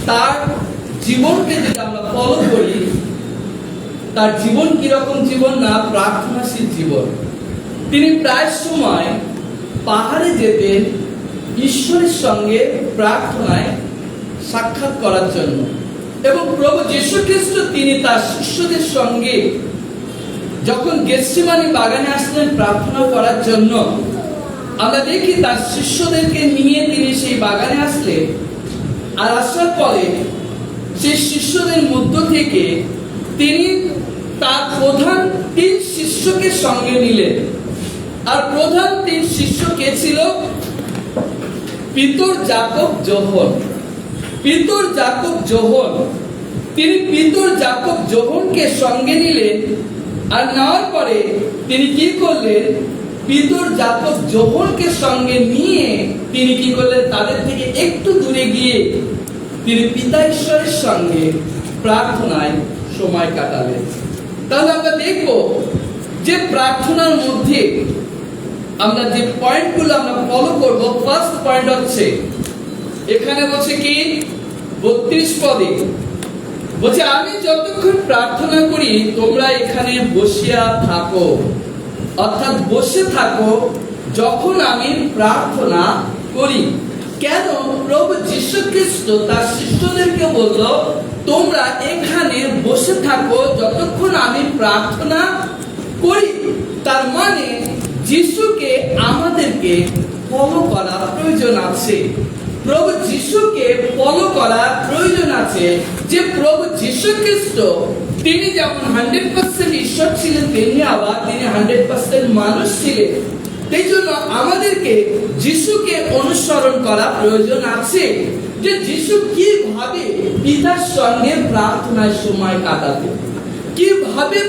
তার জীবনকে যদি আমরা ফলো করি, তার জীবন কিরকম জীবন না, প্রার্থনাশীল জীবন। তিনি প্রায় সময় পাহাড়ে যেতেন ঈশ্বরের সঙ্গে প্রার্থনায় সাক্ষাৎ করার জন্য। এবং প্রভু যীশু খ্রিস্ট তিনি তার শিষ্যদের সঙ্গে যখন গেতসেমানি বাগানে আসলেন প্রার্থনা করার জন্য, আমরা দেখি তার শিষ্যদেরকে নিয়ে তিনি সেই বাগানে আসলেন। আর আসার পরে সেই শিষ্যদের মধ্য থেকে তিনি তার প্রধান 3 শিষ্যকে সঙ্গে নিলেন। আর প্রধান 3 শিষ্য কে ছিল? পিতর, যাকব, যোহন। পিতর, যাকব, যোহন। তিনি পিতর, যাকব, যোহনকে সঙ্গে নিলেন। আর নেওয়ার পরে তিনি কি করলেন? পিতর, যাকব, যোহনকে সঙ্গে নিয়ে তিনি কি করলেন? তাদের থেকে একটু দূরে গিয়ে তিনি পিতা ঈশ্বরের সঙ্গে প্রার্থনায় সময় কাটালেন। তাহলে আমরা দেখব যে প্রার্থনার মধ্যে আমরা যে পয়েন্টগুলো আমরা ফলো করব। ফার্স্ট পয়েন্ট হচ্ছে, এখানে বলছে কি 32 পদে বলছে, আমি যতক্ষণ প্রার্থনা করি তোমরা এখানে বসিয়া থাকো। অর্থাৎ বসে থাকো যখন আমি প্রার্থনা করি। কেন প্রভু যীশু খ্রিস্ট তার শিষ্যদেরকে বলল তোমরা এখানে বসে থাকো যতক্ষণ আমি প্রার্থনা করি? তার মানে যিশুকে আমাদেরকে ফলো করা প্রয়োজন আছে। প্রভু যিশুকে ফলো করা প্রয়োজন আছে। যে প্রভু যীশু খ্রিস্ট তিনি যেমন 100% ঈশ্বর ছিলেন, তেমনি আবার তিনি 100% মানুষ ছিলেন। এই জন্য আমাদেরকে যিশুকে অনুসরণ করা প্রয়োজন আছে। যে যিশু কিভাবে পিতার সঙ্গে প্রার্থনায় সময় কাটাতেন, কিভাবে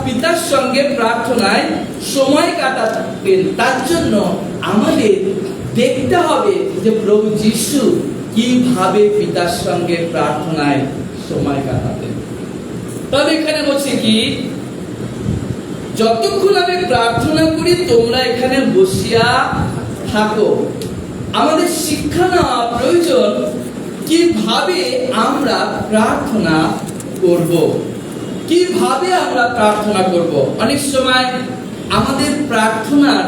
পিতার সঙ্গে প্রার্থনায় সময় কাটাতেন, তার জন্য আমাদের দেখতে হবে যে প্রভু যিশু কিভাবে পিতার সঙ্গে প্রার্থনায় সময় কাটাতেন। তবে এখানে বলছে কি, যতক্ষণ আমি প্রার্থনা করি তোমরা এখানে বসিয়া থাকো। আমাদের শিক্ষা নেওয়া প্রয়োজন কিভাবে আমরা প্রার্থনা করব, কিভাবে আমরা প্রার্থনা করব। অনেক সময় আমাদের প্রার্থনার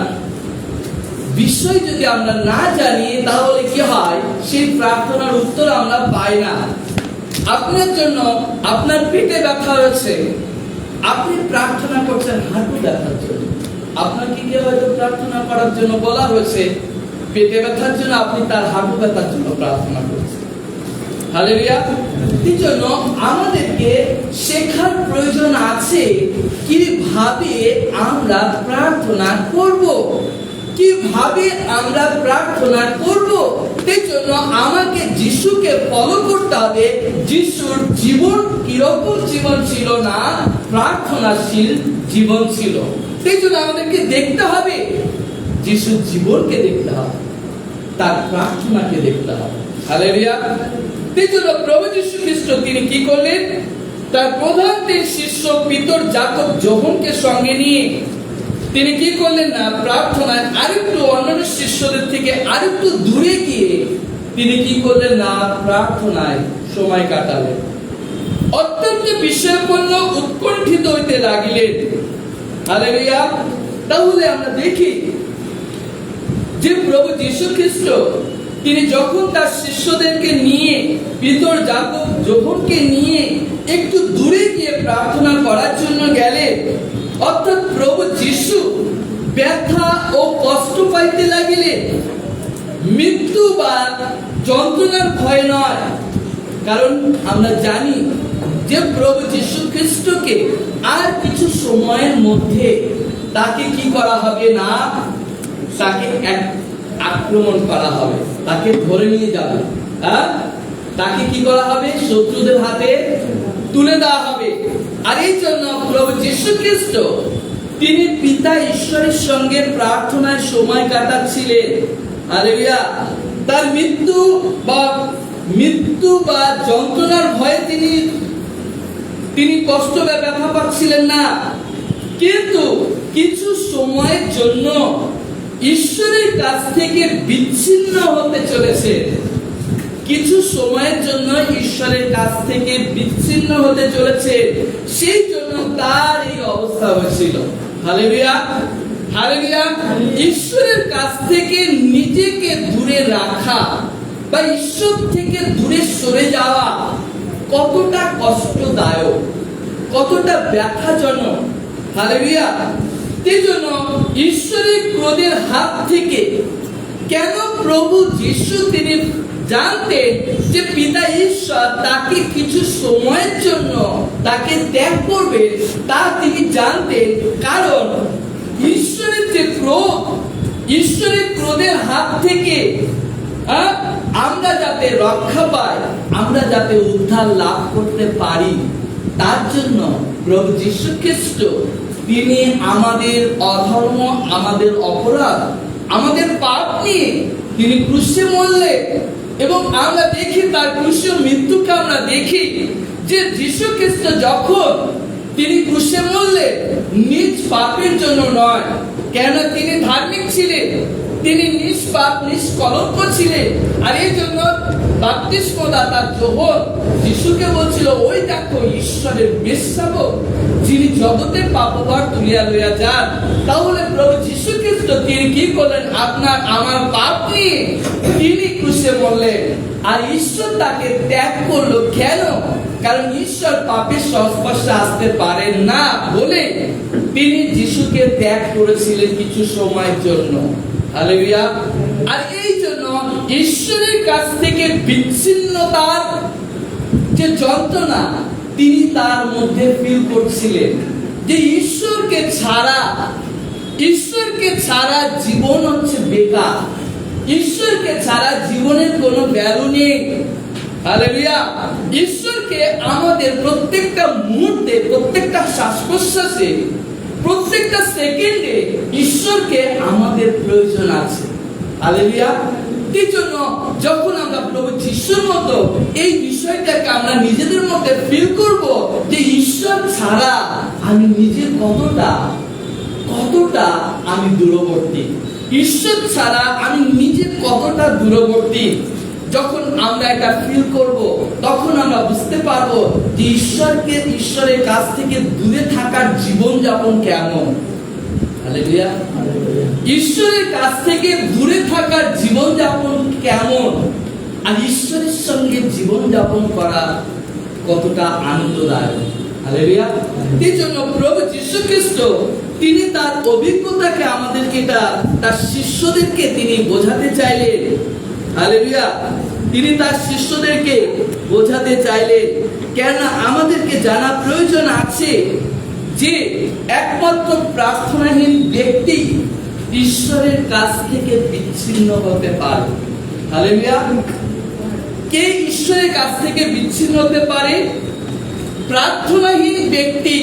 বিষয় যদি আমরা না জানি তাহলে কি হয়, সেই প্রার্থনার উত্তর আমরা পাই না। আপনার জন্য আপনার পেটে ব্যথা হয়েছে, আপনি প্রার্থনা করছেন হাঁটু ব্যথার জন্য। আপনাকে কি হয়তো প্রার্থনা করার জন্য বলা হয়েছে পেটে ব্যথার জন্য, আপনি তার হাঁটু ব্যথার জন্য প্রার্থনা করছেন। হালেলুয়া। এই জন্য আমাদেরকে শেখার প্রয়োজন আছে কিভাবে আমরা প্রার্থনা করব, কিভাবে আমরা প্রার্থনা করব। এই জন্য আমাকে যিশুকে ফলো করতে হবে। যিশুর জীবন কিরকম জীবন ছিল না, প্রার্থনাশীল জীবন ছিল। এই জন্য আমাদেরকে দেখতে হবে, যিশুর জীবনকে দেখতে হবে, তার প্রার্থনাকে দেখতে হবে। হালেলুয়া। এই জন্য প্রভু যীশু খ্রিস্ট তিনি কি করলেন? তার প্রধান 3 শিষ্য পিতর, যাকব, যোহনকে সঙ্গে নিয়ে তিনি কি করলেন না, প্রার্থনায় আরেকটু অন্যান্য শিষ্যদের থেকে আরেকটু দূরে গিয়ে তিনি কি করলেন না, প্রার্থনায় সময় কাটালেন। অত্যন্ত বিষয়পূর্ণ উৎকণ্ঠিত হইতে লাগিলেন। হালেলুয়া। তাহলে আমরা দেখি যে প্রভু যীশু খ্রিস্ট তিনি যখন তার শিষ্যদেরকে নিয়ে পিতর, যাকব, যোহনকে নিয়ে একটু দূরে গিয়ে প্রার্থনা করার জন্য গেলেন, অর্থাৎ প্রভু যিশু ব্যথা ও কষ্ট পাইতে লাগিলেন। মৃত্যু বা যন্ত্রণার ভয় নয়, কারণ আমরা জানি যে প্রভু যীশু খ্রিস্টকে আর কিছু সময়ের মধ্যে তাকে কি করা হবে না, তাকে আক্রমণ করা হবে, তাকে ধরে নিয়ে যাবে। তাকে কি করা হবে? শত্রুদের হাতে তুলে দেওয়া হবে। আর এই জন্য প্রভু যীশু খ্রিস্ট তিনি পিতা ঈশ্বরের সঙ্গে প্রার্থনায় সময় কাটাচ্ছিলেন। হালেলুয়া। তার মৃত্যু বা যন্ত্রণার ভয়ে তিনি কষ্ট বা ব্যথা পাচ্ছিলেন না, কিন্তু কিছু সময়ের জন্য ঈশ্বরের কাছ থেকে বিচ্ছিন্ন হতে চলেছে। কিছু সময়ের জন্য ঈশ্বরের কাছ থেকে বিচ্ছিন্ন হতে চলেছে, সেই জন্য তার এই অবস্থা হয়েছিল। Hallelujah, hallelujah. ঈশ্বরের কাছ থেকে নিজেকে দূরে রাখা বা ঈশ্বর থেকে দূরে সরে যাওয়া কতটা কষ্টদায়ক, কতটা ব্যথাজনক। হালেলুয়া। এই জন্য ঈশ্বরের ক্রোধের হাত থেকে কেন প্রভু যিশু তিনি জানতেন যে পিতা ঈশ্বর তাকে কিছু সময়ের জন্য তাকে ত্যাগ করবে, তা তিনি জানতেন। কারণ ঈশ্বরের যে ক্রোধ, ঈশ্বরের ক্রোধের হাত থেকে আমরা যাতে রক্ষা পাই, আমরা যাতে উদ্ধার লাভ করতে পারি, তার জন্য প্রভু যীশু খ্রিস্ট তিনি আমাদের অধর্ম, আমাদের অপরাধ, আমাদের পাপ নিয়ে তিনি ক্রুশে মরলেন। এবং আমরা দেখি তার ক্রুশীয় মৃত্যুকে আমরা দেখি যে যীশু খ্রিস্ট যখন তিনি ক্রুশে মরলেন, নিজ পাপের জন্য নয়, কেন তিনি ধার্মিক ছিলেন, তিনি নিষ্পাপ নিষ্কলঙ্ক ছিলেন। আর এই জন্য বাপ্তিস্মদাতা যোহন যিশুকে বলছিল, ওই দেখো ঈশ্বরের মেষশাবক, যিনি জগতের পাপভার তুলিয়া লইয়া যান। তাহলে প্রভু যীশু খ্রিস্ট তিনি কি করলেন? আপনার আমার পাপ নিয়ে তিনি ক্রুশে মরলেন। আর ঈশ্বর তাকে ত্যাগ করলো। কেন? কারণ ঈশ্বর পাপের সংস্পর্শে আসতে পারেন না বলে তিনি যিশুকে ত্যাগ করেছিলেন কিছু সময়ের জন্য। হালেলুয়া। আর এই জন্য ঈশ্বরের কাছ থেকে বিচ্ছিন্নতার যে যন্ত্রণা তিনি তার মধ্যে ফিল করছিলেন, যে ঈশ্বরকে ছাড়া জীবন হচ্ছে বেকার, ঈশ্বরকে ছাড়া জীবনের কোনো ভ্যালু নেই। হালেলুয়া। ঈশ্বরকে আমাদের প্রত্যেকটা মুহূর্তে, প্রত্যেকটা শ্বাস প্রশ্বাসে, প্রত্যেকটা সেকেন্ডে ঈশ্বরকে আমাদের প্রয়োজন আছে। হালেলুয়া। এই জন্য যখন আমরা প্রভু যিশুর মতো এই বিষয়টাকে আমরা নিজেদের মধ্যে ফিল করব যে ঈশ্বর ছাড়া আমি নিজে কতটা আমি দূরবর্তী, ঈশ্বর ছাড়া আমি নিজে কতটা দূরবর্তী, যখন আমরা এটা ফিল করব, তখন আমরা বুঝতে পারবো যে ঈশ্বরের কাছ থেকে দূরে থাকার জীবন যাপন কেমন। হালেলুয়া। ঈশ্বরের কাছ থেকে দূরে থাকার জীবন যাপন কেমন, আর ঈশ্বরের সঙ্গে জীবন যাপন করা কতটা আনন্দদায়ক। হালেলুয়া। এই জন্য প্রভু যীশু খ্রিস্ট তিনি তার অভিজ্ঞতাকে আমাদেরকে তার শিষ্যদেরকে তিনি বোঝাতে চাইলেন। হালেলুয়া। তিনি তার শিষ্যদেরকে বোঝাতে চাইলেন। কেন আমাদেরকে জানা প্রয়োজন আছে যে একমাত্র প্রার্থনাহীন ব্যক্তি ঈশ্বরের কাছ থেকে বিচ্ছিন্ন হতে পারে। হালেলুয়া। কে ঈশ্বরের কাছ থেকে বিচ্ছিন্ন হতে পারে? প্রার্থনাহীন ব্যক্তি।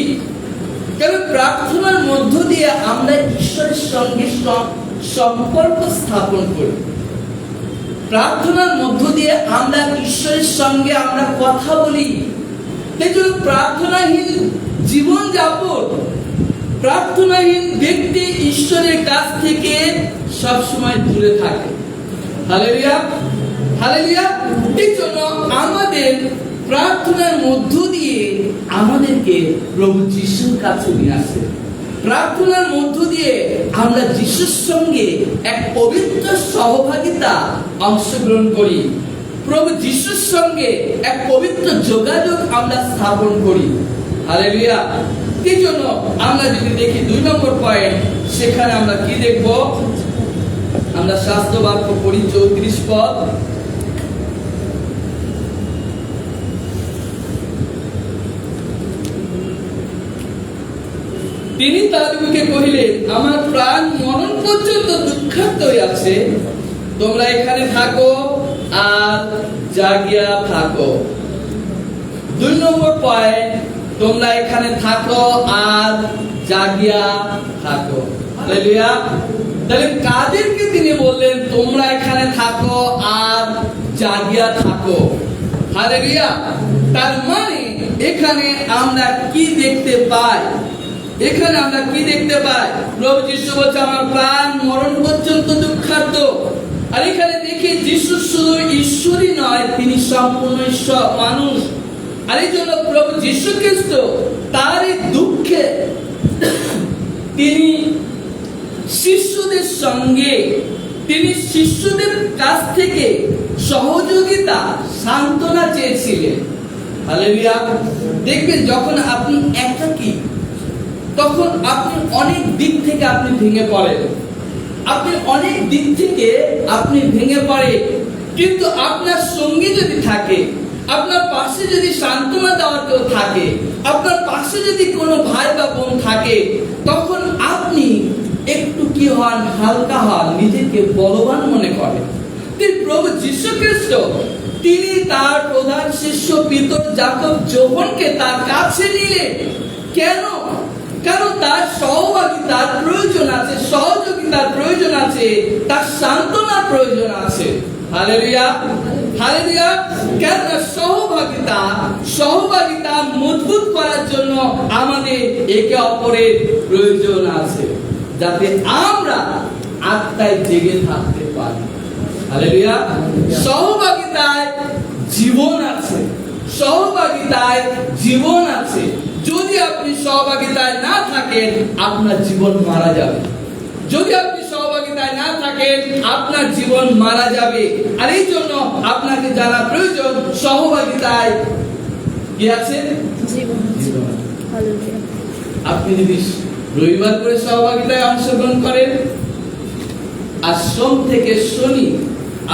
কারণ প্রার্থনার মধ্য দিয়ে আমরা ঈশ্বরের সঙ্গে সম্পর্ক স্থাপন করি, প্রার্থনার মধ্য দিয়ে আমরা ঈশ্বরের সঙ্গে আমরা কথা বলি। এই জন্য প্রার্থনাহীন জীবন যাপন, প্রার্থনাহীন ব্যক্তি ঈশ্বরের কাছ থেকে সবসময় দূরে থাকে। Hallelujah, hallelujah. এই জন্য আমাদের প্রার্থনার মধ্য দিয়ে আমাদেরকে প্রভু যিশুর কাছে নিয়ে আসে। প্রার্থনার মধ্য দিয়ে আমরা যিশুর সঙ্গে এক পবিত্র সহভাগিতা অংশগ্রহণ করি, প্রভু যিশুর সঙ্গে এক পবিত্র যোগাযোগ আমরা স্থাপন করি। হালেলুয়া। এই জন্য আমরা যদি দেখি 2 নম্বর পয়েন্ট, সেখানে আমরা কি দেখব? আমরা শাস্ত্র বাক্য পড়ি 34 পদ। তিনি তাদেরকে কহিলেন, আমার প্রাণ মরণ পর্যন্ত দুঃখার্ত আছে, তোমরা এখানে থাকো আর জাগিয়া থাকো। 2 নম্বর পয়েন্ট, তোমরা এখানে থাকো আর জাগিয়া থাকো। হালেলুয়া। তাহলে কাদেরকে তিনি বললেন তোমরা এখানে থাকো আর জাগিয়া থাকো? হালেলুয়া। তার মানে এখানে আমরা কি দেখতে পাই? এখানে আমরা কি দেখতে পাই? প্রভু যিশু বলছে, আমার প্রাণ মরণ পর্যন্ত দুঃখার্ত। আর এখানে দেখি যিশু শুধু ঈশ্বরই নয়, তিনি সম্পূর্ণ ঈশ্বর মানুষ। আর এই জন্য প্রভু যীশু খ্রিস্ট তার এই দুঃখে তিনি শিষ্যদের সঙ্গে, তিনি শিষ্যদের কাছ থেকে সহযোগিতা, সান্ত্বনা চেয়েছিলেন। হালেলুয়া। দেখবেন যখন আপনি একাকী, তখন আপনি অনেক দিক থেকে আপনি ভেঙে পড়েন, আপনি অনেক দিক থেকে আপনি ভেঙে পড়ে। কিন্তু আপনার সঙ্গী যদি থাকে, আপনার পাশে যদি সান্ত্বনা দেওয়ার কেউ থাকে, আপনার পাশে যদি কোনো ভাই বা বোন থাকে, তখন আপনি একটু কি হন, হালকা হন, নিজেকে বলবান মনে করেন। প্রভু যীশু খ্রিস্ট তিনি তার প্রধান শিষ্য পিতর, যাকব, যোহনকে তার কাছে নিলেন। কেন? কারণ তার সহভাগিতার প্রয়োজন আছে, সহযোগিতার প্রয়োজন আছে, তার সান্ত্বনার প্রয়োজন আছে। Hallelujah, hallelujah. কেন? সহভাগিতা মজবুত করার জন্য আমাদের একে অপরের প্রয়োজন আছে, যাতে আমরা আত্মায় জেগে থাকতে পারি। হালেলুয়া। সহভাগিতায় জীবন আছে, সহভাগিতায় জীবন আছে। যদি আপনি সহভাগিতায় না থাকেন, আপনার জীবন মারা যাবে। যদি আপনি সহভাগিতায় না থাকেন, আপনার জীবন মারা যাবে। আর এই জন্য আপনাকে জানা প্রয়োজন সহভাগিতায় কি আছে, জীবন। আপনি যদি রবিবার করে সহভাগিতায় অংশগ্রহণ করেন, আর সোম থেকে শনি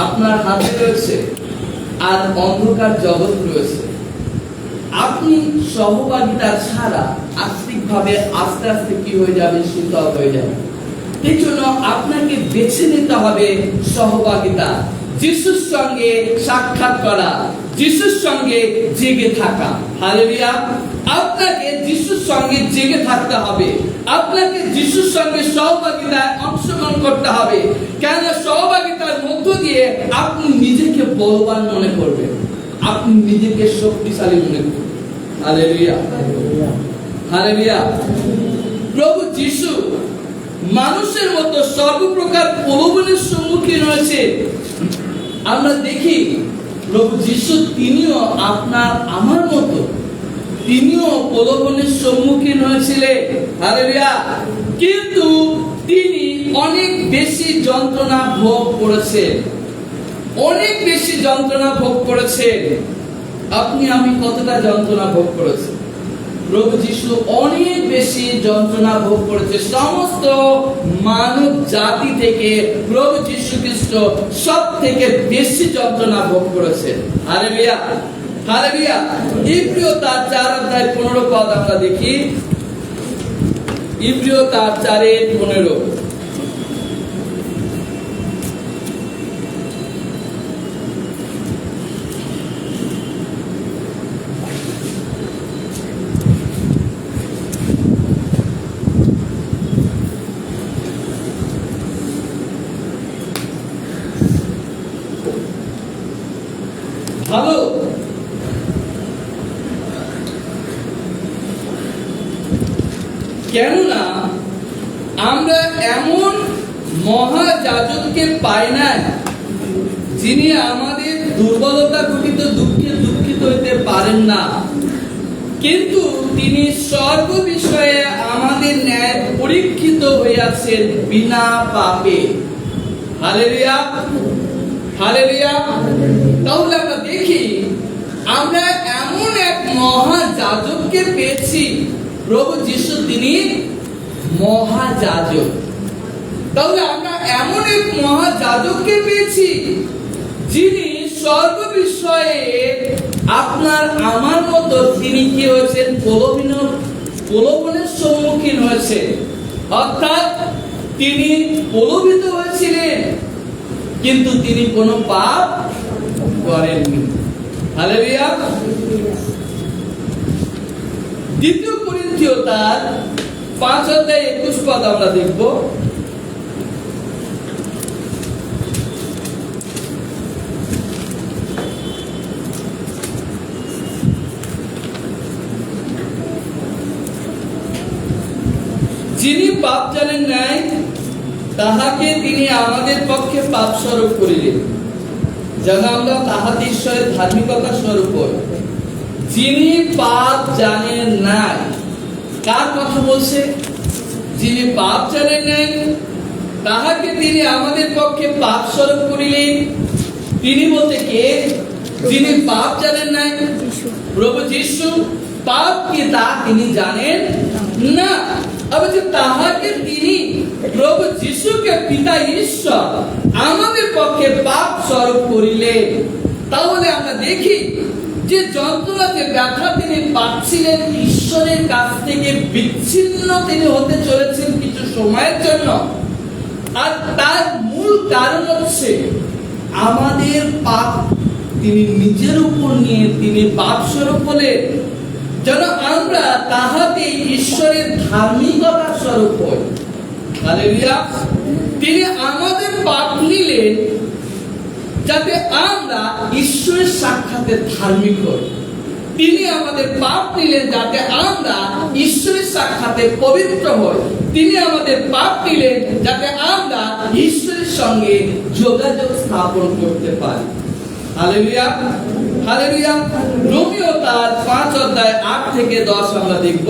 আপনার হাতে রয়েছে, আর অন্ধকার জগৎ রয়েছে, আপনি সহভাগিতা ছাড়া আস্তিকভাবে আস্তে আস্তে কি হয়ে যাবে, শীতল হয়ে যাবে। এই জন্য আপনাকে বেছে নিতে হবে সহভাগিতা, যিশুর সঙ্গে সাক্ষাৎ করা, যিশুর সঙ্গে জেগে থাকা। হালেলুয়া। আপনাকে যিশুর সঙ্গে জেগে থাকতে হবে, আপনাকে যিশুর সঙ্গে সহভাগিতায় অংশগ্রহণ করতে হবে। কেন? সহভাগিতার মধ্য দিয়ে আপনি নিজেকে বলবান মনে করবেন, আপনি নিজেকে শক্তিশালী মনে করবেন। Hallelujah, hallelujah. প্রভু যিশু মানুষের মতো সর্বপ্রকার প্রলোভনের সম্মুখীন হয়েছে। আমরা দেখি প্রভু যিশু তিনিও আপনার আমার মতো, তিনিও প্রলোভনের সম্মুখীন হয়েছিলেন। হালেলুয়া। কিন্তু তিনি অনেক বেশি যন্ত্রণা ভোগ করেছেন, অনেক বেশি যন্ত্রণা ভোগ করেছেন। আপনি আমি কতটা যন্ত্রণা ভোগ করেছি? প্রভু যিশু অনেক বেশি যন্ত্রণা ভোগ করেছে। সমস্ত মানব জাতি থেকে প্রভু যিশু খ্রিস্ট সব থেকে বেশি যন্ত্রণা ভোগ করেছেন। Hallelujah, hallelujah. ইব্রিয় তার 4 অধ্যায় 15 পদ আমরা দেখি। ইব্রিয় তার 4:15। ভালো। কেননা আমরা এমন মহাযাজককে পাই না, যিনি আমাদের দুর্বলতা ঘটিত দুঃখে দুঃখিত হইতে পারেন না, কিন্তু তিনি সর্ববিষয়ে আমাদের ন্যায় পরীক্ষিত হইয়াছেন বিনা পাপে। Hallelujah, hallelujah. তাহলে আমরা দেখি আমরা এমন এক মহাযাজককে পেয়েছি, প্রভু যিশু তিনি মহাযাজক। তাহলে আমরা এমন এক মহাযাজককে পেয়েছি, যিনি সর্ববিষয়ে আপনার আমার মতো তিনি কি হয়েছেন, প্রলোভনের সম্মুখীন হয়েছে। অর্থাৎ তিনি প্রলোভিত হয়েছিলেন, কিন্তু তিনি কোনো পাপ করেননি। হালেলুয়া। 2 করিন্থীয় তার 5 অধ্যায় 21 পদ আমরা দেখব। যিনি পাপ জানেন নাই, তাহাকে তিনি আমাদের পক্ষে পাপ স্বরূপ করিলেন, যেন আমরা তাহাতে ঈশ্বরের ধার্মিকতা স্বরূপ হই। যিনি পাপ জানেন নাই, কার কথা বলছে? যিনি পাপ জানেন নাই তাহাকে তিনি আমাদের পক্ষে পাপ স্বরূপ করিলেন। তিনি বলতে কে? যিনি পাপ জানেন নাই, প্রভু যীশু। পাপ কি তা তিনি জানেন না। আবার যে তাহাকে তিনি, প্রভু যীশুকে পিতা ঈশ্বর আমাদের পক্ষে পাপ স্বরূপ করিলেন। তাহলে আমরা দেখি যে যন্ত্রণা, যে ব্যথা তিনি পাচ্ছিলেন, ঈশ্বরের কাছ থেকে বিচ্ছিন্ন তিনি হতে চলেছেন কিছু সময়ের জন্য। আর তার মূল কারণ হচ্ছে আমাদের পাপ তিনি নিজের উপর নিয়ে তিনি পাপ স্বরূপ হলেন, যেন আমরা তাহাতে ঈশ্বরের ধার্মিকতা স্বরূপ হই। হালেলুয়া। তিনি আমাদের পাপ নিলেন যাতে আমরা ঈশ্বরের সাক্ষাতে ধার্মিক হই। তিনি আমাদের পাপ নিলেন যাতে আমরা ঈশ্বরের সাক্ষাতে পবিত্র হই। তিনি আমাদের পাপ নিলেন যাতে আমরা ঈশ্বরের সঙ্গে যোগাযোগ স্থাপন করতে পারি। Hallelujah, hallelujah. রোমীয় তার 5 অধ্যায় 8 থেকে 10 আমরা দেখব।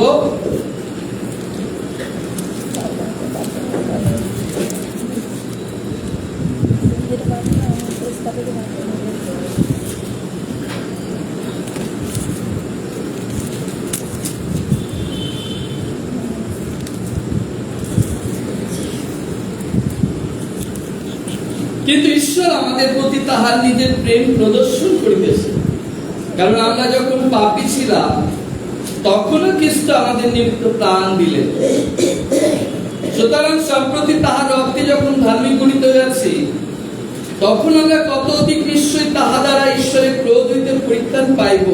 কিন্তু ঈশ্বর আমাদের প্রতি তাহার নিজের প্রেম প্রদর্শন করিতেছে, কারণ আমরা যখন পাপী ছিলাম তখনও খ্রিস্ট আমাদের নিমিত্ত প্রাণ দিলেন। সুতরাং সম্প্রতি তাহার রক্তে যখন ধার্মিক গণিত হইয়াছি, তখন আমরা কত অধিক নিশ্চয়ই তাহা দ্বারা ঈশ্বরের ক্রোধ হইতে পরিত্রাণ পাইব।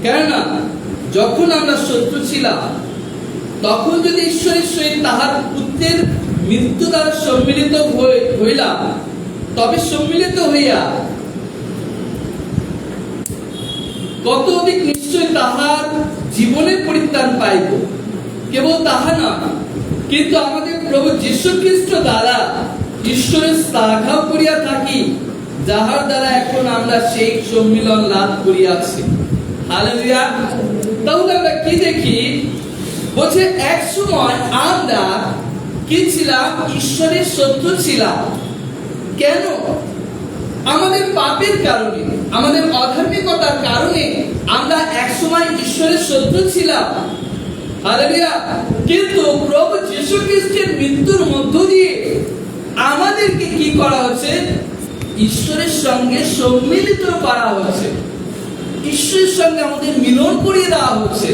কেননা যখন আমরা শত্রু ছিলাম, তখন যদি ঈশ্বরের সহিত তাহার পুত্রের মৃত্যু দ্বারা সম্মিলিত হইলাম, তবে সম্মিলিত হইয়া কত অধিক নিশ্চয় তাহার জীবনে পরিত্রাণ পাইব। কেবল তাহা না, কিন্তু আমাদের প্রভু যীশু খ্রিস্ট দ্বারা ঈশ্বরের শ্লাঘা করিয়া থাকি, যাহার দ্বারা এখন আমরা সেই সম্মিলন লাভ করিয়াছি। হালেলুয়া। তাহলে আমরা কি দেখি? বলছে এক সময় আমরা কি ছিলাম? ঈশ্বরের শত্রু ছিলাম। কেন? আমাদের পাপের কারণে, আমাদের অধার্মিকতার কারণে আমরা এক সময় ঈশ্বরের শত্রু ছিলাম। হালেলুয়া। কিন্তু প্রভু যীশু খ্রিস্টের মৃত্যুর মধ্য দিয়ে আমাদেরকে কি করা হচ্ছে? ঈশ্বরের সঙ্গে সম্মিলিত করা হচ্ছে। ঈশ্বরের সঙ্গে আমাদের মিলন করিয়ে দেওয়া হচ্ছে।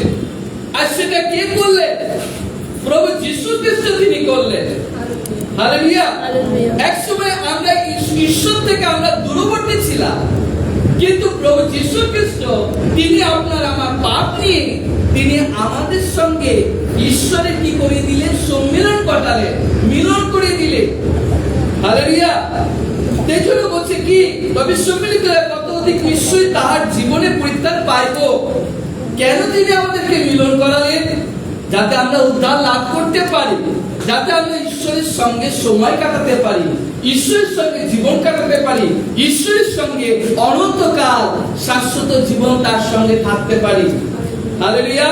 আর সেটা কে করলেন? প্রভু যীশু খ্রিস্ট তিনি করলেন। হালেলুয়া। এক সময় আমরা ঈশ্বর থেকে আমরা দূরবর্তী ছিলাম, কিন্তু প্রভু যীশু খ্রিস্ট তিনি আপনার আমার পাপ নিয়ে তিনি আমাদের সঙ্গে ঈশ্বরের কি করে দিলেন? সম্মিলন ঘটালেন, মিলন করে দিলেন। হালেলুয়া। দেখুন বলছে কি? তবে সম্মিলিত হয়ে কত অধিক নিশ্চয়ই তাহার জীবনে পরিত্রাণ পাইব। কেন তিনি আমাদেরকে মিলন করালেন? যাতে আমরা উদ্ধার লাভ করতে পারি, যাতে আমরা ঈশ্বরের সঙ্গে সময় কাটাতে পারি, ঈশ্বরের সঙ্গে জীবন কাটাতে পারি, ঈশ্বরের সঙ্গে অনন্তকাল শাশ্বত জীবন তার সঙ্গে থাকতে পারি। হালেলুয়া।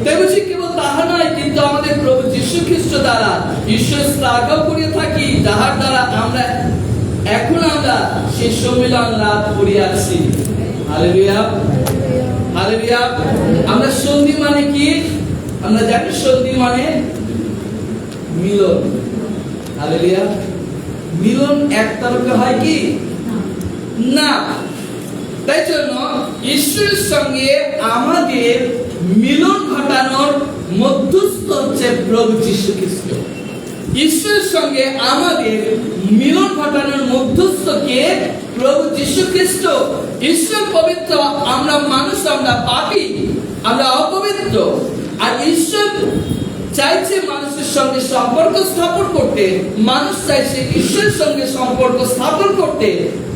তাই বলছি কেবল তাহা নয়, কিন্তু আমাদের প্রভু যীশু খ্রিস্ট দ্বারা ঈশ্বর শ্লাঘা করিয়া থাকি, যাহার দ্বারা আমরা এখন আমরা সেই সম্মিলন লাভ করিয়াছি। Hallelujah, hallelujah. আমরা সন্ধি মানে কি? আমরা জানি সন্ধি মানে মিলন। হালেলুয়া। মিলন একতরফা হয় কি? না। তাই জন্য ঈশ্বরের সঙ্গে আমাদের মিলন ঘটানোর মধ্যস্থ হচ্ছে প্রভু যীশু খ্রিস্ট। ঈশ্বরের সঙ্গে আমাদের মিলন ঘটানোর মধ্যস্থ কে? প্রভু যীশু খ্রিস্ট। ঈশ্বর পবিত্র, আমরা মানুষ, আমরা পাপী, আমরা অপবিত্র। আর ঈশ্বর চাইছে মানুষের সঙ্গে সম্পর্ক স্থাপন করতে, মানুষ চাইছে ঈশ্বরের সঙ্গে সম্পর্ক স্থাপন করতে,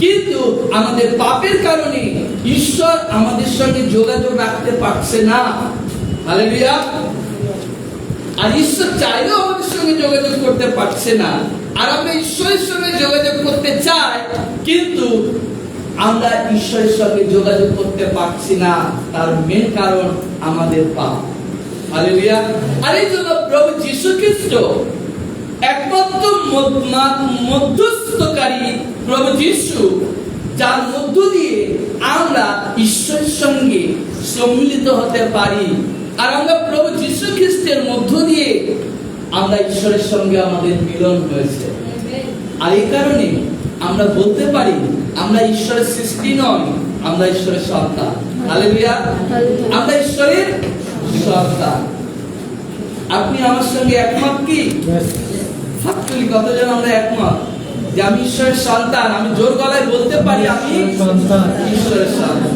কিন্তু আমাদের পাপের কারণে ঈশ্বর আমাদের সঙ্গে যোগাযোগ রাখতে পারছে না। হালেলুয়া। আর ঈশ্বর চাইলেও আমাদের সঙ্গে যোগাযোগ করতে পারছে না। আর আমরা ঈশ্বরের সঙ্গে যোগাযোগ করতে চাই, কিন্তু আমরা ঈশ্বরের সঙ্গে যোগাযোগ করতে পারছি না। তার মেন কারণ আমাদের পাপ। হালেলুয়া। আর এই জন্য প্রভু যীশু খ্রিস্ট একমাত্র মধ্যস্থকারী প্রভু যীশু, যার মধ্য দিয়ে আমরা ঈশ্বরের সঙ্গে সম্মিলিত হতে পারি। আর আমরা প্রভু যীশু খ্রিস্টের মধ্য দিয়ে আমরা ঈশ্বরের সঙ্গে আমাদের মিলন হয়েছে। আর এই কারণে আমরা বলতে পারি আমরা ঈশ্বরের সৃষ্টি নয়, আমরা ঈশ্বরের সন্তান। হালেলুয়া। আমরা ঈশ্বরের সন্তান। আপনি আমার সঙ্গে একমত কি? হাত তুলি, কতজন আমরা একমত যে আমি ঈশ্বরের সন্তান? আমি জোর গলায় বলতে পারি আমি ঈশ্বরের সন্তান।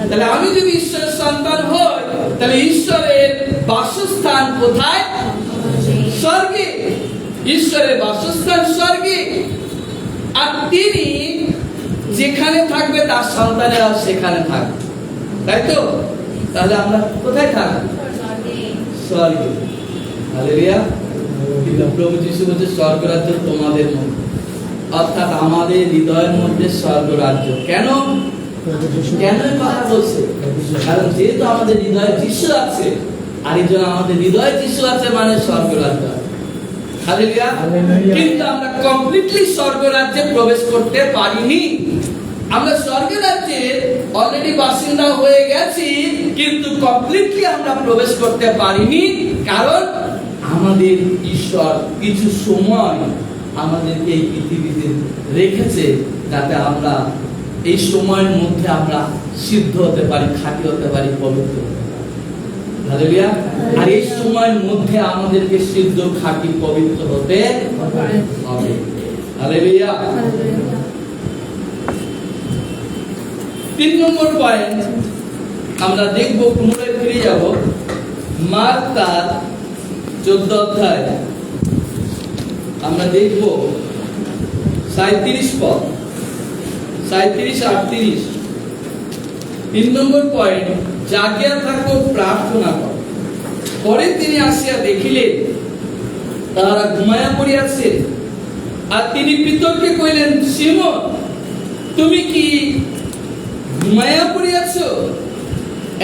তাহলে আমি যদি ঈশ্বরের সন্তান হই, তাহলে ঈশ্বরের বাসস্থান কোথায়? স্বর্গে। ঈশ্বরের বাসস্থান স্বর্গে। আর তিনি যেখানে থাকবে তার সন্তানেরা সেখানে থাকবে, তাই তো? তাহলে আমরা কোথায় থাকবো? স্বর্গে। হালেলুয়া। কিন্তু প্রভু যীশু বলছে স্বর্গরাজ্য তোমাদের মধ্যে, অর্থাৎ আমাদের হৃদয়ের মধ্যে স্বর্গরাজ্য। কেন কেন কথা বলছে? কারণ যেহেতু আমাদের হৃদয়ে যীশু আছে, আর এই জন্য আমাদের হৃদয়ে যীশু আছে মানে স্বর্গরাজ্য। হালেলুয়া। কিন্তু আমরা কমপ্লিটলি স্বর্গরাজ্যে প্রবেশ করতে পারিনি। আমরা স্বর্গরাজ্যে অলরেডি বাসিন্দা হয়ে গেছি, কিন্তু কমপ্লিটলি আমরা প্রবেশ করতে পারিনি। কারণ আমাদের ঈশ্বর কিছু সময় আমাদেরকে এই পৃথিবীতে রেখেছে, যাতে আমরা এই সময়ের মধ্যে আমরা সিদ্ধ হতে পারি, খাঁটি হতে পারি, পবিত্র হতে পারি। হালেলুয়া। আর এই সময়ের মধ্যে আমাদেরকে সিদ্ধ, খাঁটি, পবিত্র হতে হবে। হালেলুয়া। 3 নম্বর পয়েন্ট আমরা দেখব, পুনরায় ফিরে যাব মার্ক তার 14 অধ্যায়, আমরা দেখব 37 পদ, 37-38। 3 নম্বর পয়েন্ট, জাগিয়া থাকো, প্রার্থনা করো। পরে তিনি আসিয়া দেখিলেন তাহারা ঘুমাইয়া পড়িয়াছে। আর তিনি পিতরকে কইলেন, সিমোন, তুমি কি ঘুমাইয়া পড়িয়াছ?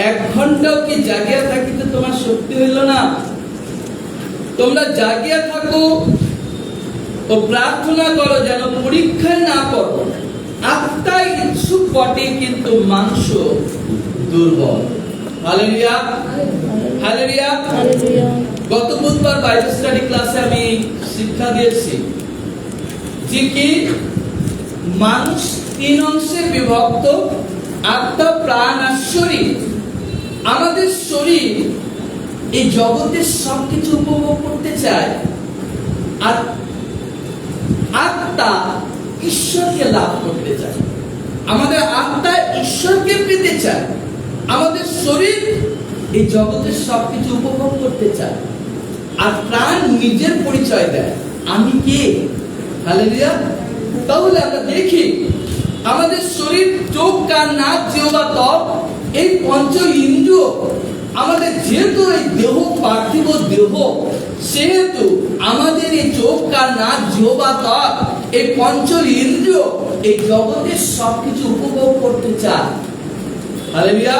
1 ঘন্টাও কি জাগিয়া থাকিতে তোমার শক্তি হইল না? তোমরা জাগিয়া থাকো ও প্রার্থনা করো, যেন পরীক্ষায় না পড়ো। আত্মা ইচ্ছুক বটে, কিন্তু মাংস দুর্বল। হালেলুয়া। হালেলুয়া। গত বুধবার বাইবেল স্টাডি ক্লাসে আমি শিক্ষা দিয়েছি যে কি মানুষ 3 অংশে বিভক্ত, আত্মা, প্রাণ আর শরীর। আমাদের শরীর এই জগতের সবকিছু উপভোগ করতে চায়, আর আত্মা ঈশ্বরকে লাভ করতে চায়। আমাদের আত্মা ঈশ্বরকে পেতে চায়, আমাদের শরীর এই জগতের সবকিছু উপভোগ করতে চায়। আর প্রাণ নিজের পরিচয় দেয়, আমি কে। হালেলুয়া। তাহলে আমরা দেখি আমাদের শরীর, চোখ, কান, নাক, জিহ্বা, ত্বক, এই পঞ্চ ইন্দ্রিয় আমাদের, যেহেতু এই দেহ পার্থিব দেহ, সেহেতু আমাদের এই চোখ, কান, নাক, জিহ্বা, ত্বক, এই পঞ্চ ইন্দ্রিয় এই জগতের সবকিছু উপভোগ করতে চায়। হালেলুয়া।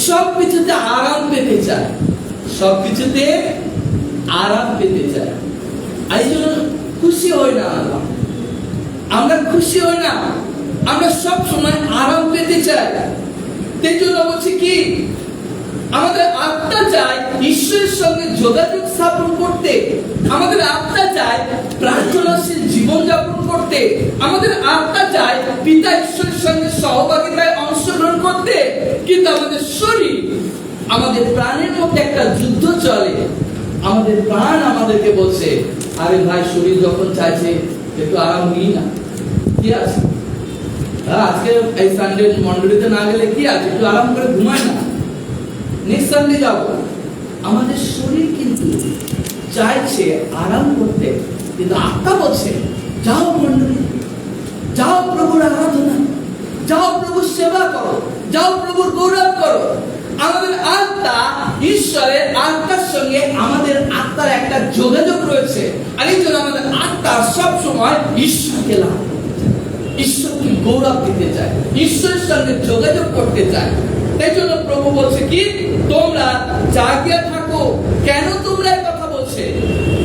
সবকিছুতে আরাম পেতে চায়, সবকিছুতে আরাম পেতে চায়। আর এই জন্য খুশি হই না আমরা, খুশি হই না, আমরা সব সময় আরাম পেতে চাই। সেই জন্য বলছি কি, আমাদের আত্মা চায় ঈশ্বরের সঙ্গে যোগাযোগ স্থাপন করতে, আমাদের আত্মা চায় প্রার্থনাশীল জীবন যাপন করতে, আমাদের আত্মা চায় পিতা ঈশ্বরের সঙ্গে সহভাগিতায় অংশগ্রহণ করতে। কিন্তু আমাদের শরীর, আমাদের প্রাণের মধ্যে একটা যুদ্ধ চলে। আমাদের প্রাণ আমাদেরকে বলছে, আরে ভাই, শরীর যখন চাইছে একটু আরাম নিই না, কি আছে, আজকে এই সানডে মন্ডলীতে না গেলে কি আছে, একটু আরাম করে ঘুমায় না, নেক্সট সানডে যাব। আমাদের শরীর কিন্তু চাইছে আরাম করতে, কিন্তু আত্মা বলছে, যাও মন্ডলী, যাও প্রভুর আরাধনা, যাও প্রভুর সেবা করো, যাও প্রভুর গৌরব করো। আমাদের আত্মা ঈশ্বরের আত্মার সঙ্গে আমাদের আত্মার একটা যোগাযোগ রয়েছে, আর এই জন্য আমাদের আত্মা সব সময় ঈশ্বরকে লাভ করতে চায়, ঈশ্বরকে গৌরব দিতে চায়, ঈশ্বরের সঙ্গে যোগাযোগ করতে চায়। তাই জন্য প্রভু বলছে কি, তোমরা জাগিয়া থাকো। কেন তোমরা এই কথা বলছে?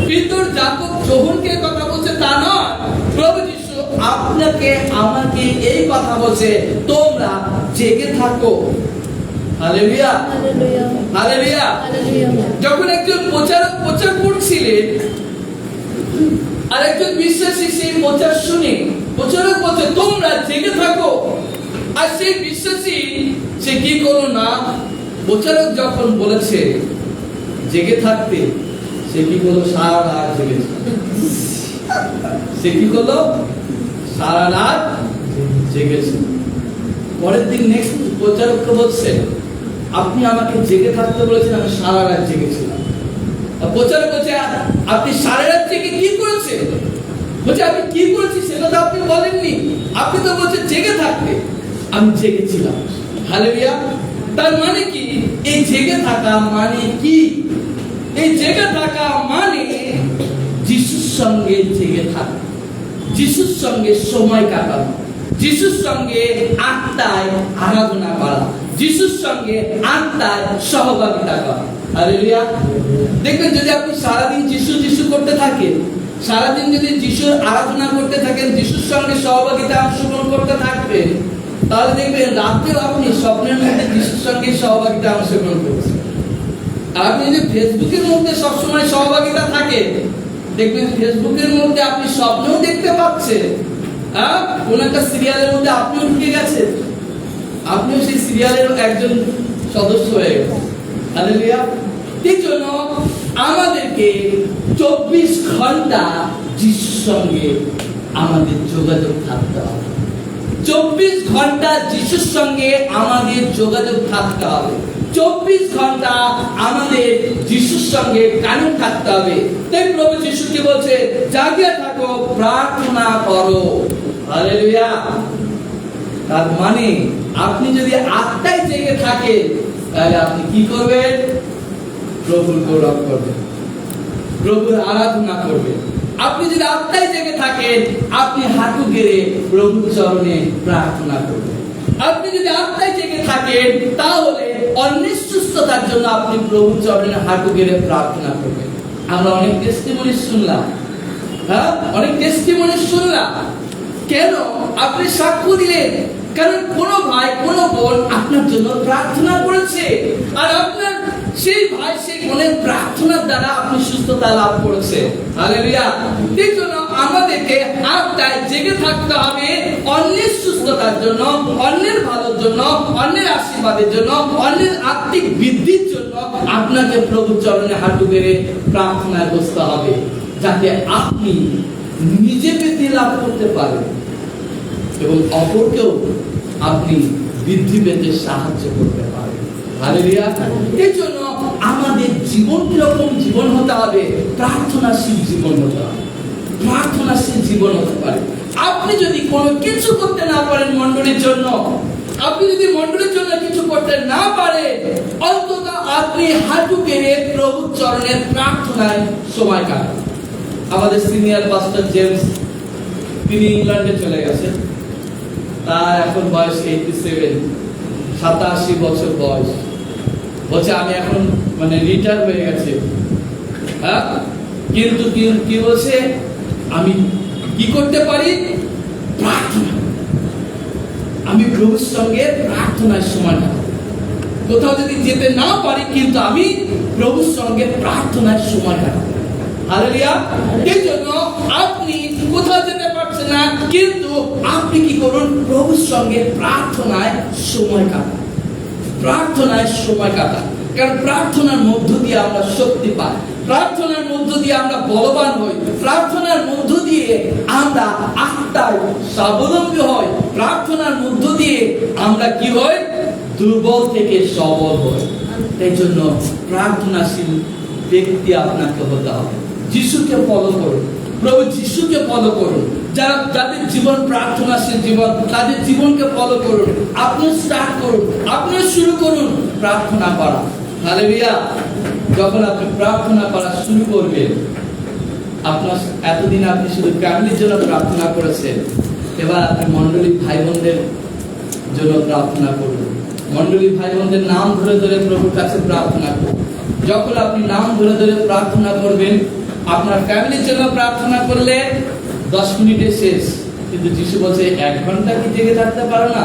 পিতর যাকব যোহনকে কথা বলছে তা নয়, প্রভু যিশু আপনাকে আমাকে এই কথা বলছে, তোমরা জেগে থাকো। Hallelujah, hallelujah. যখন একজন প্রচারক প্রচার করছিলেন, আর একজন বিশ্বাসী সেই প্রচার শুনে প্রচারক বলছে তোমরা জেগে থাকো, আর সেই বিশ্বাসী সে কি করলো না, প্রচারক যখন বলেছে জেগে থাকতে, সে কি করলো, সারা রাত জেগেছে। সে কি করলো, সারা রাত জেগেছে। পরের দিন নেক্সট প্রচারককে বলছে আপনি আমাকে জেগে থাকতে বলেছেন, আমি সারা রাত জেগেছিলাম। প্রচারক বলছে আপনি সারা রাত জেগে কি করেছেন? বলছে আপনি কি করেছেন সেটা তো আপনি বলেননি, আপনি তো বলছেন জেগে থাকতে। আমি জেগেছিলাম। হালেলুয়া। তার মানে কি, এই জেগে থাকা মানে কি? এই জেগে থাকা মানে যিশুর সঙ্গে জেগে থাকা, যিশুর সঙ্গে সময় কাটানো, যিশুর সঙ্গে আত্মায় আরাধনা করা, যিশুর সঙ্গে আত্মায় সহভাগিতা করা। হালেলুয়া। দেখবেন যদি আপনি সারাদিন যিশু যিশু করতে থাকেন, সারাদিন যদি যিশুর আরাধনা করতে থাকেন, যিশুর সঙ্গে সহভাগিতা অংশগ্রহণ করতে থাকবেন, তাহলে দেখবেন রাতেও আপনি স্বপ্নের মধ্যে যিশুর সঙ্গে সহভাগিতা অংশগ্রহণ করছেন। আর আপনি যদি ফেসবুকের মধ্যে সবসময় সহভাগিতা থাকে, দেখবেন ফেসবুকের মধ্যে আপনি স্বপ্নও দেখতে পাচ্ছেন, কোন একটা সিরিয়ালের মধ্যে আপনিও ঢুকে গেছেন, আপনিও সেই সিরিয়ালের একজন সদস্য হয়ে গেছেন। হালেলুয়া। এই জন্য আমাদেরকে 24 ঘন্টা যিশুর সঙ্গে আমাদের যোগাযোগ থাকতে হবে। 24 ঘন্টা যিশুর সঙ্গে আমাদের যোগাযোগ থাকতে হবে। 24 ঘন্টা আমাদের যিশুর সঙ্গে কানেক্ট থাকতে হবে। তাই প্রভু যিশুকে বলছে জাগিয়া থাকো, প্রার্থনা করো। হালেলুয়া। তার মানে আপনি যদি আত্মায় জেগে থাকেন, তাহলে আপনি কি করবেন? প্রভুর গৌরব করবেন, প্রভুর আরাধনা করবেন। আপনি যদি আত্মায় জেগে থাকেন, আপনি হাঁটু গেড়ে প্রভুর চরণে প্রার্থনা করবেন। আপনি যদি আত্মায় জেগে থাকেন, তাহলে অন্যের সুস্থতার জন্য আপনি প্রভুর চরণে হাঁটু গেড়ে প্রার্থনা করবেন। আমরা অনেক টেস্টিমনি শুনলাম, অনেক টেস্টিমনি শুনলাম। কেন? আপনি সাক্ষ্য দিলেন, কারণ কোন ভাই কোন বোন আপনার জন্য প্রার্থনা করেছে, আর আপনার সেই ভাই সেই বোনের প্রার্থনার দ্বারা আপনি সুস্থতা লাভ করেছে। হালেলুয়া। এই জন্য আমাদেরকে আত্মায় জেগে থাকতে হবে, অন্যের সুস্থতার জন্য, অন্যের ভালোর জন্য, অন্যের আশীর্বাদের জন্য, অন্যের আত্মিক বৃদ্ধির জন্য আপনাকে প্রভুর চরণে হাঁটু গেড়ে প্রার্থনায় বসতে হবে, যাতে আপনি নিজে বৃদ্ধি লাভ করতে পারেন এবং অপরকেও আপনি বৃদ্ধি পেতে সাহায্য করতে পারেন। হালেলুয়া। এই জন্য আমাদের জীবন কিরকম জীবন হতে হবে? প্রার্থনাশীল জীবন হতে হবে, প্রার্থনাশীল জীবন হতে পারে। আপনি যদি কোনো কিছু করতে না পারেন মণ্ডলীর জন্য, আপনি যদি মণ্ডলীর জন্য কিছু করতে না পারেন, অন্তত আপনি হাঁটু গেড়ে প্রভুর চরণের প্রার্থনায় সময় কাটান। আমাদের সিনিয়র পাস্টর জেমস, তিনি ইংল্যান্ডে চলে গেছেন। তার এখন বয়স 87, 87 বছর বয়স। বলছে আমি এখন মানে রিটায়ার হয়ে গেছে, কিন্তু কি বলছে, আমি কি করতে পারি? প্রার্থনা। আমি প্রভুর সঙ্গে প্রার্থনার সময় কাটাবো। কোথাও যদি যেতে না পারি, কিন্তু আমি প্রভুর সঙ্গে প্রার্থনার সময় কাটাবো। হালেলুয়া। এই জন্য আপনি কোথাও যেতে পারছেন না, কিন্তু আপনি কি করুন? প্রভুর সঙ্গে প্রার্থনায় সময় কাটান, প্রার্থনায় সময় কাটান। কারণ প্রার্থনার মধ্য দিয়ে আমরা শক্তি পাই, প্রার্থনার মধ্য দিয়ে আমরা বলবান হই, প্রার্থনার মধ্য দিয়ে আমরা আত্মায় স্বাবলম্বী হই, প্রার্থনার মধ্য দিয়ে আমরা কি হই? দুর্বল থেকে সবল হই। এই জন্য প্রার্থনাশীল ব্যক্তি আপনাকে হতে হবে। যিশুকে ফলো করুন, প্রভু যিশুকে ফলো করুন। যাদের জীবন প্রার্থনাশীল জীবন, তাদের জীবনকে ফলো করুন। আপনি স্টার্ট করুন, আপনি শুরু করুন প্রার্থনা করা। হালেলুয়া। যখন আপনি প্রার্থনা করা শুরু করবেন, আপনার এতদিন আপনি শুধু ফ্যামিলির জন্য প্রার্থনা করেছেন, এবার আপনি মণ্ডলী ভাই বোনদের জন্য প্রার্থনা করুন। মণ্ডলী ভাই বোনদের নাম ধরে ধরে প্রভুর কাছে প্রার্থনা করুন। যখন আপনি নাম ধরে ধরে প্রার্থনা করবেন, আপনার ফ্যামিলির জন্য প্রার্থনা করলে 10 মিনিটে শেষ, কিন্তু যিশু বলছে 1 ঘন্টা কি জেগে থাকতে পারো না?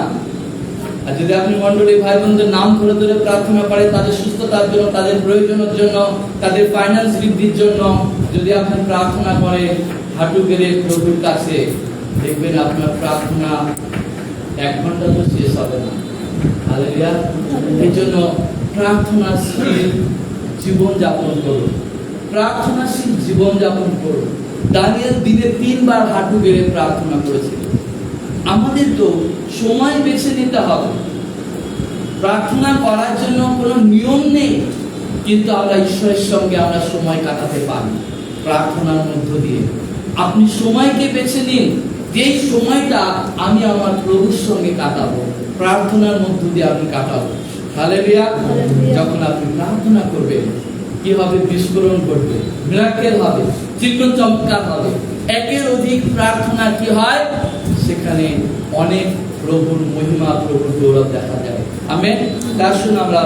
আর যদি আপনি মণ্ডলী ভাই বোনদের নাম ধরে ধরে প্রার্থনা করেন, তাদের সুস্থতার জন্য, তাদের প্রয়োজনের জন্য, তাদের ফাইন্যান্স বৃদ্ধির জন্য যদি আপনি প্রার্থনা করেন হাঁটু গেড়ে প্রভুর কাছে, দেখবেন আপনার প্রার্থনা 1 ঘন্টা তো শেষ হবে না। হালেলুয়া। এই জন্য প্রার্থনাশীল জীবন যাপন করুন, প্রার্থনাশীল জীবন যাপন করুন। দানিয়েল দিনে 3 বার হাঁটু গেড়ে প্রার্থনা করেছিল। আমাদের তো সময় বেছে নিতে হবে। প্রার্থনা করার জন্য কোনো নিয়ম নেই, কিন্তু আমরা ঈশ্বরের সঙ্গে আমরা সময় কাটাতে পারি প্রার্থনার মধ্য দিয়ে। আপনি সময়কে বেছে নিন, যেই সময়টা আমি আমার প্রভুর সঙ্গে কাটাবো, প্রার্থনার মধ্য দিয়ে আমি কাটাবো। হালেলুয়া। যখন আপনি প্রার্থনা করবেন, কি হবে? বিস্ফোরণ ঘটবে, মিরাকেল হবে, চিহ্ন চমৎকার হবে। একের অধিক প্রার্থনা কি হয়? সেখানে অনেক প্রভুর মহিমা, প্রভুর গৌরব দেখা যায়। আমেন। তার শুনে আমরা